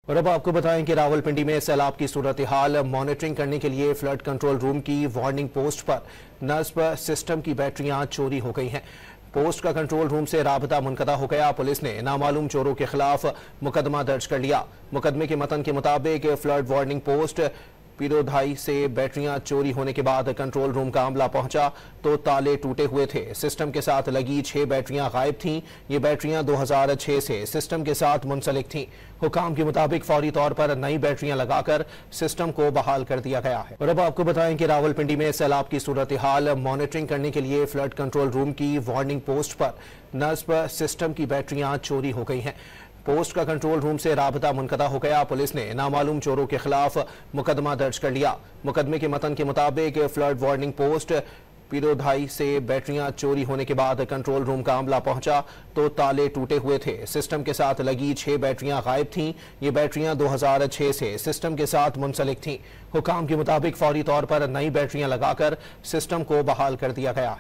और अब आपको बताएं कि रावलपिंडी में सैलाब की सूरत हाल मॉनिटरिंग करने के लिए फ्लड कंट्रोल रूम की वार्निंग पोस्ट पर नस्ब सिस्टम की बैटरियां चोरी हो गई हैं। पोस्ट का कंट्रोल रूम से राबता मुनक़ता हो गया। पुलिस ने नामालूम चोरों के खिलाफ मुकदमा दर्ज कर लिया। मुकदमे के मतन के मुताबिक फ्लड वार्निंग पोस्ट पीरोधाई से बैटरियां चोरी होने के बाद कंट्रोल रूम का अमला पहुंचा तो ताले टूटे हुए थे। सिस्टम के साथ लगी 6 बैटरियां गायब थीं। ये बैटरियां 2006 से सिस्टम के साथ मुंसलिक थीं। हुकाम के मुताबिक फौरी तौर पर नई बैटरियां लगाकर सिस्टम को बहाल कर दिया गया है। और अब आपको बताएं कि रावलपिंडी में सैलाब की सूरत हाल मॉनिटरिंग करने के लिए फ्लड कंट्रोल रूम की वार्निंग पोस्ट पर नस्ब सिस्टम की बैटरियां चोरी हो गई हैं। पोस्ट का कंट्रोल रूम से राबता मुनक़ता हो गया। पुलिस ने नामालूम चोरों के खिलाफ मुकदमा दर्ज कर लिया। मुकदमे के मतन के मुताबिक फ्लड वार्निंग पोस्ट पीरोधाई से बैटरियां चोरी होने के बाद कंट्रोल रूम का अमला पहुंचा तो ताले टूटे हुए थे। सिस्टम के साथ लगी 6 बैटरियां गायब थीं। ये बैटरियां 2006 से सिस्टम के साथ मुंसलिक थीं। हुकाम के मुताबिक फौरी तौर पर नई बैटरियां लगाकर सिस्टम को बहाल कर दिया गया है।